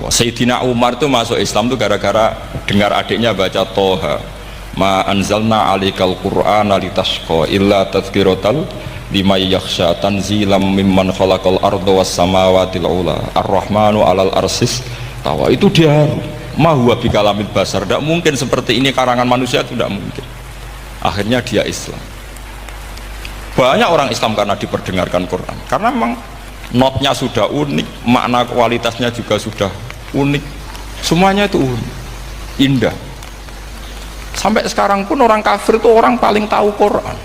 Sayyidina Umar itu masuk Islam tuh gara-gara dengar adiknya baca Toha, ma anzalna alikal qur'ana litashqa illa tadhkiratal liman yakhsha tanzilam mimman khalaqal arda was samawati ula ar-rahmanu alal arsis tawa. Itu dia ma huwa bikalamil basar, tidak mungkin seperti ini karangan manusia, itu tidak mungkin. Akhirnya dia Islam. Banyak orang Islam karena diperdengarkan Quran, karena memang notnya sudah unik, makna kualitasnya juga sudah unik, semuanya itu unik, indah. Sampai sekarang pun orang kafir itu orang paling tahu Quran.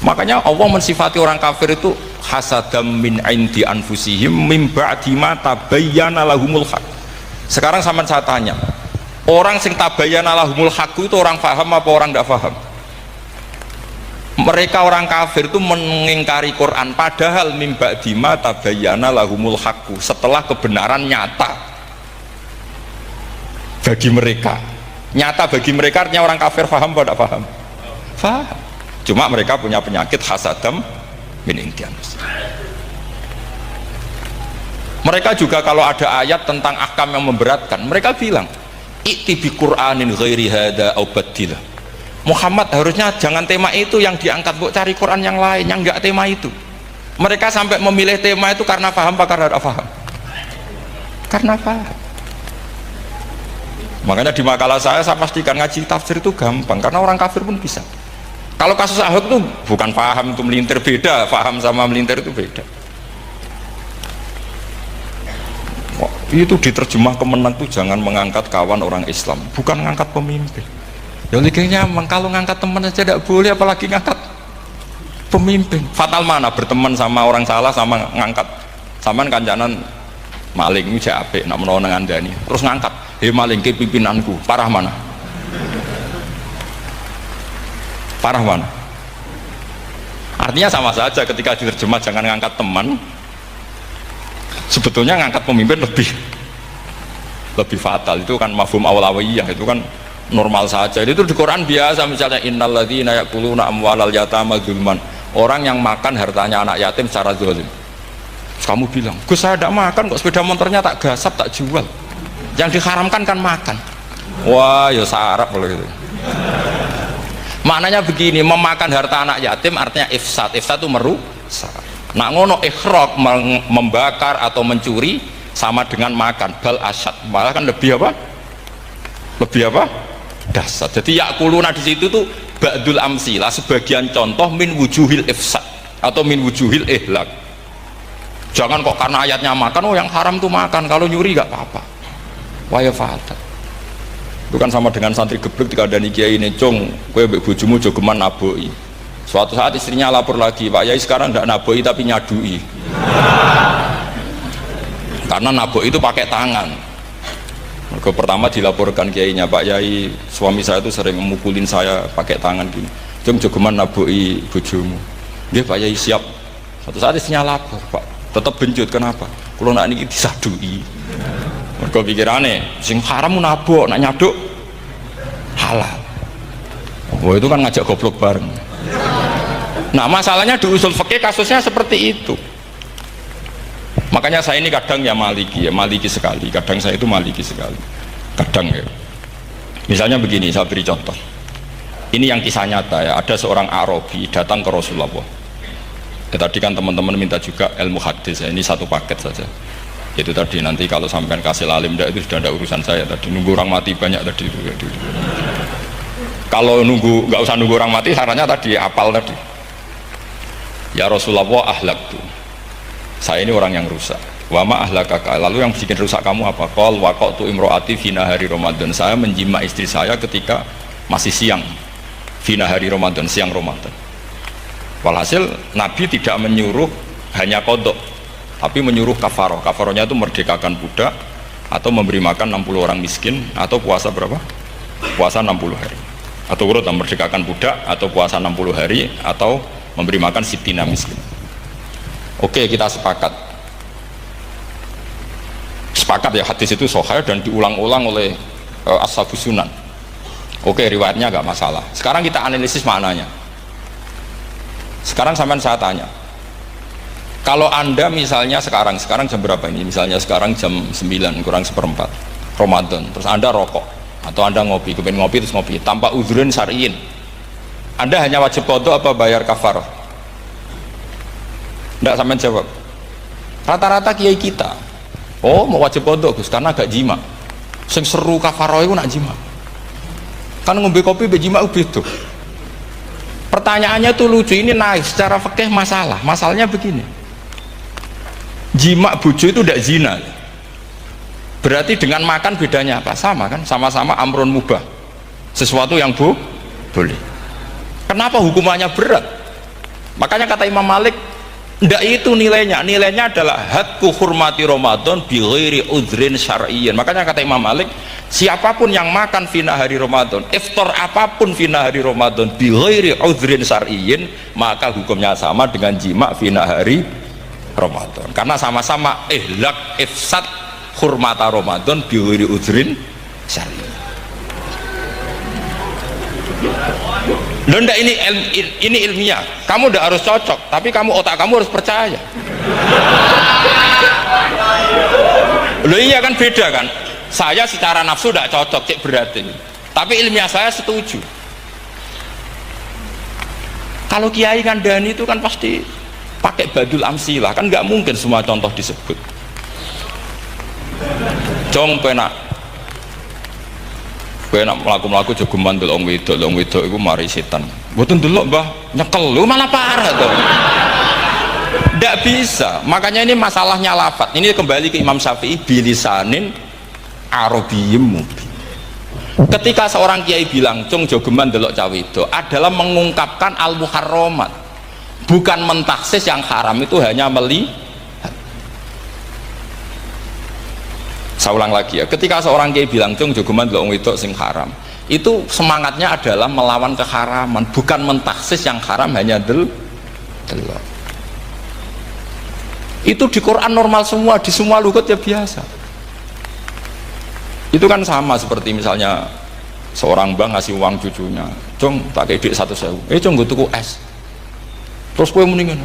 Makanya Allah mensifati orang kafir itu hasadam min indi anfusihim mim ba'di ma tabayyana lahumul haq. Sekarang sama saya tanya, orang sing tabayyana lahumul haq itu orang paham apa orang tidak paham? Mereka orang kafir itu mengingkari Quran, padahal mim ba'di ma tabayyana lahumul haq, setelah kebenaran nyata bagi mereka. Nyata bagi mereka artinya orang kafir paham atau tidak paham? Paham. Cuma mereka punya penyakit hasadam min indi anfusihim. Mereka juga kalau ada ayat tentang ahkam yang memberatkan, mereka bilang i'ti bi Qur'anin ghairi hada au baddilah. Muhammad harusnya jangan tema itu yang diangkat, bu cari Quran yang lain yang enggak tema itu. Mereka sampai memilih tema itu karena paham apa karena tidak paham? Karena paham. Makanya di makalah saya pastikan ngaji tafsir itu gampang, karena orang kafir pun bisa. Kalau kasus Ahok itu bukan paham itu melintir, beda. Paham sama melintir itu beda. Wah, itu diterjemah kemenang tuh jangan mengangkat kawan orang Islam, bukan mengangkat pemimpin. Ya likanya kalau ngangkat teman saja tidak boleh, apalagi ngangkat pemimpin. Fatal mana berteman sama orang salah sama ngangkat. Saman kancanan maling ini apik nak menawa ngandani terus ngangkat, "Hei maling ke pimpinanku." Parah mana? Parah mana? Artinya sama saja ketika diterjemah jangan ngangkat teman, sebetulnya ngangkat pemimpin lebih fatal. Itu kan mafhum awalawiyah, itu kan normal saja. Itu di Quran biasa, misalnya innalladzina ya'kuluna amwalal yatama dzulman, orang yang makan hartanya anak yatim secara zalim. Kamu bilang, "Gus, saya tidak makan kok, sepeda motornya tak gasap, tak jual." Yang diharamkan kan makan. Wah, ya sarap kalau gitu. Maknanya begini, memakan harta anak yatim artinya ifsad. Ifsad itu merusak. Nak ngono ikhraq, membakar atau mencuri sama dengan makan, bal asyad, malah kan lebih apa? Lebih apa? Dasar. Jadi yakuluna di situ tuh ba'dul amsilah, sebagian contoh min wujuhil ifsad atau min wujuhil ihlak. Jangan kok karena ayatnya makan, oh yang haram tuh makan, kalau nyuri gak apa-apa. Waya fatal. Itu kan sama dengan santri geblek ketika ada kiai ini, "Cung, kowe mbek bojomu jogeman naboi." Suatu saat istrinya lapor lagi, "Pak Yai sekarang tidak naboi tapi nyadui." Karena naboi itu pakai tangan. Mereka pertama dilaporkan kiainya, "Pak Yai, suami saya itu sering memukulin saya pakai tangan gini. Cung jogeman naboi bojomu." Dia, "Pak Yai siap." Suatu saat istrinya lapor, "Pak, tetap benjut, kenapa? Kalau nak ini disadui." Mereka pikirannya sing haram nabok, nak nyaduk halal. Wah, itu kan ngajak goblok bareng. Nah, masalahnya di usul fikih kasusnya seperti itu. Makanya saya ini kadang ya maliki sekali. Kadang saya itu maliki sekali. Kadang ya. Misalnya begini, saya beri contoh. Ini yang kisah nyata ya. Ada seorang Arabi datang ke Rasulullah. Ya, tadi kan teman-teman minta juga ilmu hadis ya. Ini satu paket saja. Itu tadi, nanti kalau sampean kasih alim itu sudah ada urusan saya tadi. Nunggu orang mati banyak tadi itu. Kalau nggak usah nunggu orang mati, sarannya tadi apal tadi. Ya Rasulullah, ahlak tuh. Saya ini orang yang rusak. Wa ma ahlakaka, lalu yang bikin rusak kamu apa? Qol waqatu imroati fi nahari Ramadan. Saya menjima istri saya ketika masih siang. Fi nahari Ramadan, siang Ramadan. Walhasil Nabi tidak menyuruh hanya kodok, tapi menyuruh kafaroh. Kafarohnya itu merdekakan budak, atau memberi makan 60 orang miskin, atau puasa berapa? Puasa 60 hari. Atau urut, merdekakan budak, atau puasa 60 hari, atau memberi makan sitina miskin. Oke, kita sepakat. Sepakat ya, hadis itu sahih dan diulang-ulang oleh ashabus sunan. Oke, riwayatnya agak masalah. Sekarang kita analisis maknanya. Sekarang sampean saya tanya, Kalau Anda misalnya sekarang jam berapa ini? Misalnya sekarang jam 9 kurang seperempat Ramadan, terus Anda rokok atau Anda ngopi, kepengen ngopi terus ngopi tanpa udhurun syar'iin, Anda hanya wajib qadha apa bayar kafarah? Tidak sampai jawab. Rata-rata kiai kita, oh mau wajib qadha Gus karena gak jima. Sing seru kafarah itu nak jima. Kan ngombe kopi be jima beda. Pertanyaannya tuh lucu, ini naik secara fikih masalahnya begini. Jima bojo itu tidak zina, berarti dengan makan bedanya apa? Sama kan, sama-sama amrun mubah, sesuatu yang boleh. Kenapa hukumannya berat? Makanya kata Imam Malik, ndak itu nilainya adalah hadku hurmati Ramadan bi ghairi udhrin syar'iyyin. Makanya kata Imam Malik, siapapun yang makan fina hari Ramadan, iftar apapun fina hari Ramadan bi ghairi udhrin syar'iyyin, maka hukumnya sama dengan jima fina hari Ramadan, karena sama-sama ihlak ifsad hurmata Ramadan bi ghairi udhrin syar'iyyin. Loh enggak, ini ilmiah, kamu udah harus cocok, tapi otak kamu harus percaya. Loh iya kan, beda kan, saya secara nafsu tidak cocok, cek berarti, tapi ilmiah saya setuju. Kalau kiai kandani itu kan pasti pakai badul amsilah, kan nggak mungkin semua contoh disebut. Jong penak melaku jago mandul orang wedok itu mari setan. Mboten delok Mbah, nyekel lu malah parah tuh. Ndak bisa. Makanya ini masalahnya lafaz. Ini kembali ke Imam Syafi'i, bilisanin arabiyyim mubin. Ketika seorang kiai bilang cung jogeman delok cawe itu adalah mengungkapkan al-muharramat, bukan mentaksis yang haram itu hanya melihat. Saya ulang lagi ya, ketika seorang kiai bilang cung jogeman delok itu sing haram, itu semangatnya adalah melawan keharaman, bukan mentaksis yang haram hanya delok. Itu di Quran normal semua, di semua lugat ya biasa. Itu kan sama seperti misalnya seorang bang ngasih uang cucunya, cung tak kayak duit 100.000, cung gue tuku es, terus gue mendingan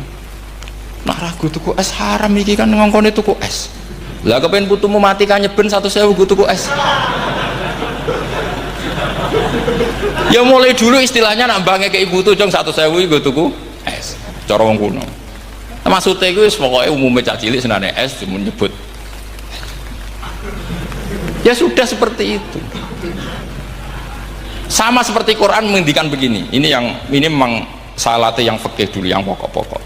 nah ragu tuku es haram iki kan ngongkone tuku es, lah kepengen putumu mati kan nyeben 100.000 gue tuku es. Ya mulai dulu istilahnya nak bangnya ke ibu tuh cung 100.000 gue tuku es, cara wong kuno. Maksudnya gue pokoknya umumnya cak cilik senane es cuma nyebut. Ya sudah seperti itu. Sama seperti Quran menghentikan begini. Ini memang salate yang fikih dulu, yang pokok-pokok.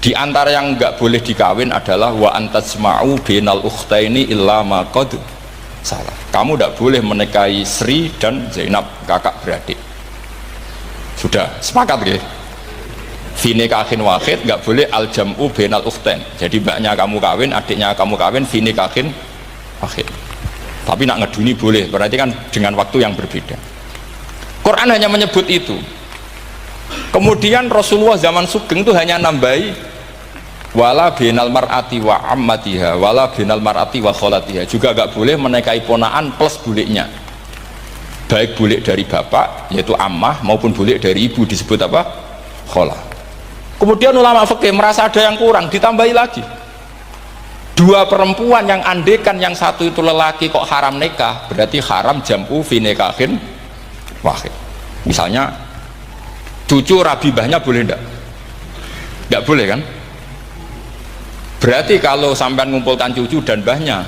Di antara yang nggak boleh dikawin adalah wa antasma'u bainal ukhtaini illa ma qad salah. Kamu tidak boleh menikahi Sri dan Zainab, kakak beradik. Sudah sepakat ya? Fi nikahin wahid, nggak boleh al jam'u bainal ukhtain. Jadi mbaknya kamu kawin, adiknya kamu kawin, fi nikahin wahid. Tapi nak ngeduni boleh, berarti kan dengan waktu yang berbeda. Quran hanya menyebut itu. Kemudian Rasulullah zaman Sugeng itu hanya nambahi wala binal mar'ati wa ammatiha wala binal mar'ati wa kholatiha, juga gak boleh menikahi ponaan plus buliknya, baik bulik dari bapak yaitu ammah maupun bulik dari ibu disebut apa? Kholah. Kemudian ulama fikih merasa ada yang kurang, ditambahi lagi. Dua perempuan yang andekan yang satu itu lelaki kok haram nikah, berarti haram jam'u fi nikahin wahid. Misalnya cucu rabibahnya boleh enggak? Enggak boleh kan? Berarti kalau sampai mengumpulkan cucu dan bahnya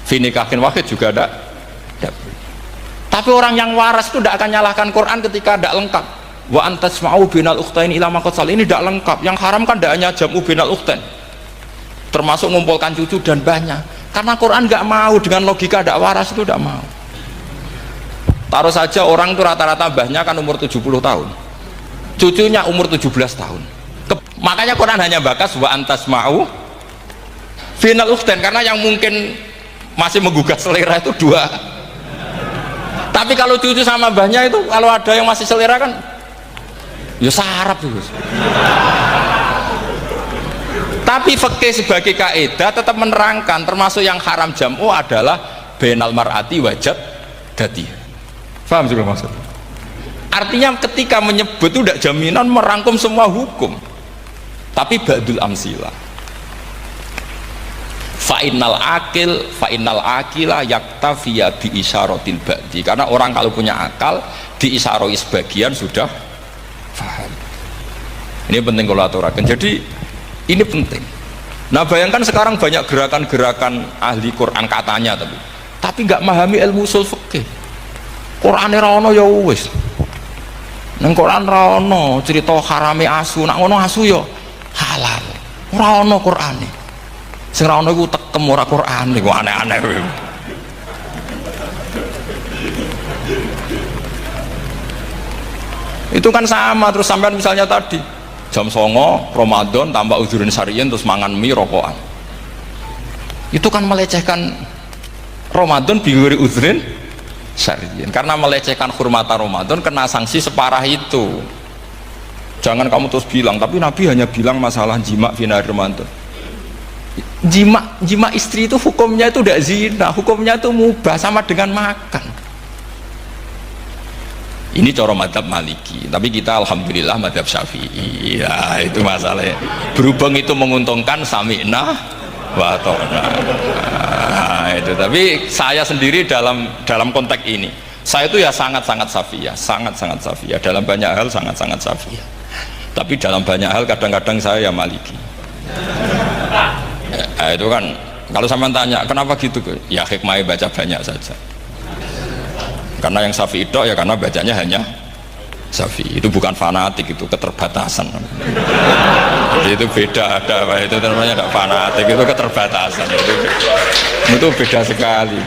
fi nikahin wahid juga enggak boleh. Tapi orang yang waras itu tidak akan nyalahkan Quran ketika tidak lengkap. Wa antasma'u binal ukhtain ila ma qad sal, ini tidak lengkap. Yang haram kan tidak hanya jam'u binal ukhtain, termasuk mengumpulkan cucu dan bahnya, karena Quran nggak mau dengan logika tidak waras itu, tidak mau. Taruh saja orang itu rata-rata bahnya kan umur 70 tahun, cucunya umur 17 tahun. Makanya Quran hanya bakas wa antasma'u final ukhtain, karena yang mungkin masih menggugah selera itu dua. Tapi kalau cucu sama bahnya itu, kalau ada yang masih selera kan ya sarap itu. Tapi fikih sebagai kaidah tetap menerangkan termasuk yang haram jam'u adalah bainal mar'ati wajad dati. Paham juga maksud? Artinya ketika menyebut itu tidak jaminan merangkum semua hukum, tapi ba'dul amsilah. fa innal akila yaktafiya bi isyaratil ba'di, karena orang kalau punya akal diisaroi sebagian sudah paham. Ini penting kalau aturakan, jadi ini penting. Nah bayangkan sekarang banyak gerakan-gerakan ahli Quran katanya, tapi nggak memahami ilmu usul fikih. Quran ora ono ya wis, nang Quran ora ono cerita harame asu, nak ono asu ya halal, ora ono Qurane. Sing ora ono iku tekem ora Quran, iku aneh-aneh. Itu kan sama, terus sampean misalnya tadi jam 09.00 Ramadan tambah uzurin syariyin terus mangan mie rokokan, itu kan melecehkan Ramadan biguri uzurin syariyin, karena melecehkan hurmatan Ramadan kena sanksi separah itu. Jangan kamu terus bilang tapi Nabi hanya bilang masalah jima final Ramadan. Jima istri itu hukumnya itu tidak zina, hukumnya itu mubah, sama dengan makan. Ini cara madhab Maliki, tapi kita alhamdulillah madhab Syafi'i. Ya itu masalahnya, berhubung itu menguntungkan sami'na wa ta'na. Nah, itu. Tapi saya sendiri dalam konteks ini, saya itu ya sangat-sangat Syafi'iyah, sangat-sangat Syafi'iyah, dalam banyak hal sangat-sangat Syafi'iyah. Tapi dalam banyak hal kadang-kadang saya ya Maliki. Ya, itu kan kalau sampean tanya kenapa gitu, ya hikmahnya baca banyak saja. Karena yang Syafi'i itu ya karena bacanya hanya Syafi'i, itu bukan fanatik, itu keterbatasan. Jadi itu beda, itu namanya tidak fanatik, itu keterbatasan, itu beda sekali.